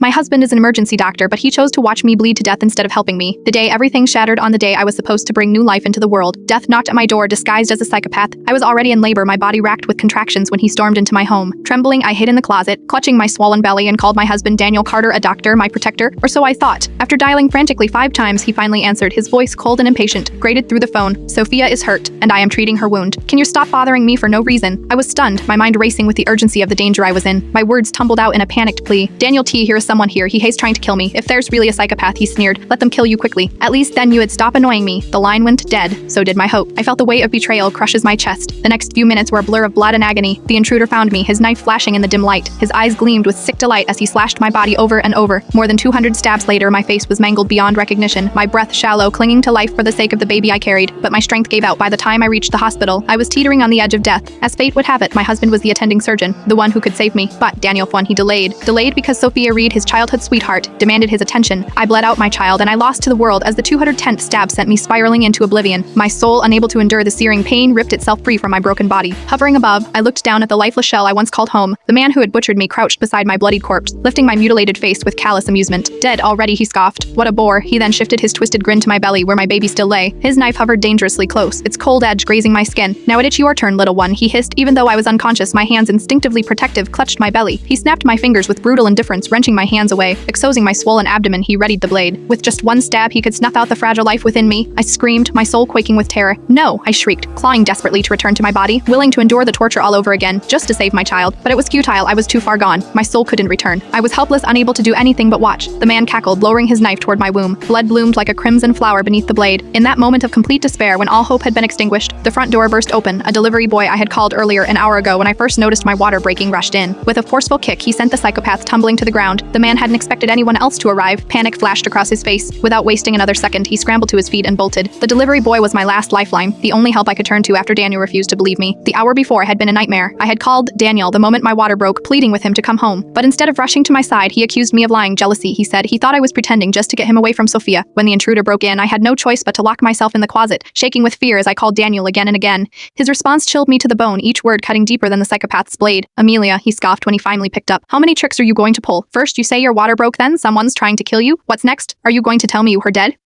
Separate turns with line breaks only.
My husband is an emergency doctor, but he chose to watch me bleed to death instead of helping me. The day everything shattered on the day I was supposed to bring new life into the world. Death knocked at my door disguised as a psychopath. I was already in labor, my body racked with contractions when he stormed into my home. Trembling, I hid in the closet, clutching my swollen belly, and called my husband Daniel Carter a doctor, my protector, or so I thought. After dialing frantically 5 times, he finally answered, his voice cold and impatient, grated through the phone. Sophia is hurt, and I am treating her wound. Can you stop bothering me for no reason? I was stunned, my mind racing with the urgency of the danger I was in. My words tumbled out in a panicked plea. Daniel T, here is someone here. He hates trying to kill me. If there's really a psychopath, he sneered, let them kill you quickly. At least then you would stop annoying me. The line went dead. So did my hope. I felt the weight of betrayal crushes my chest. The next few minutes were a blur of blood and agony. The intruder found me, his knife flashing in the dim light. His eyes gleamed with sick delight as he slashed my body over and over. More than 200 stabs later, my face was mangled beyond recognition, my breath shallow, clinging to life for the sake of the baby I carried. But my strength gave out by the time I reached the hospital. I was teetering on the edge of death. As fate would have it, my husband was the attending surgeon, the one who could save me. But Daniel Fwan, he delayed. Delayed because Sophia Reed, his childhood sweetheart, demanded his attention. I bled out my child and I lost to the world as the 210th stab sent me spiraling into oblivion. My soul, unable to endure the searing pain, ripped itself free from my broken body. Hovering above, I looked down at the lifeless shell I once called home. The man who had butchered me crouched beside my bloodied corpse, lifting my mutilated face with callous amusement. Dead already, he scoffed. What a bore. He then shifted his twisted grin to my belly where my baby still lay. His knife hovered dangerously close, its cold edge grazing my skin. Now it's your turn, little one, he hissed. Even though I was unconscious, my hands, instinctively protective, clutched my belly. He snapped my fingers with brutal indifference, wrenching my hands away. Exposing my swollen abdomen, he readied the blade. With just one stab, he could snuff out the fragile life within me. I screamed, my soul quaking with terror. No, I shrieked, clawing desperately to return to my body, willing to endure the torture all over again, just to save my child. But it was futile, I was too far gone. My soul couldn't return. I was helpless, unable to do anything but watch. The man cackled, lowering his knife toward my womb. Blood bloomed like a crimson flower beneath the blade. In that moment of complete despair, when all hope had been extinguished, the front door burst open. A delivery boy I had called earlier an hour ago when I first noticed my water breaking rushed in. With a forceful kick, he sent the psychopath tumbling to the ground. The man hadn't expected anyone else to arrive. Panic flashed across his face. Without wasting another second, he scrambled to his feet and bolted. The delivery boy was my last lifeline, the only help I could turn to after Daniel refused to believe me. The hour before had been a nightmare. I had called Daniel the moment my water broke, pleading with him to come home. But instead of rushing to my side, he accused me of lying. Jealousy, he said. He thought I was pretending just to get him away from Sophia. When the intruder broke in, I had no choice but to lock myself in the closet, shaking with fear as I called Daniel again and again. His response chilled me to the bone, each word cutting deeper than the psychopath's blade. Amelia, he scoffed when he finally picked up. How many tricks are you going to pull? First you say your water broke, then someone's trying to kill you? What's next? Are you going to tell me you were dead?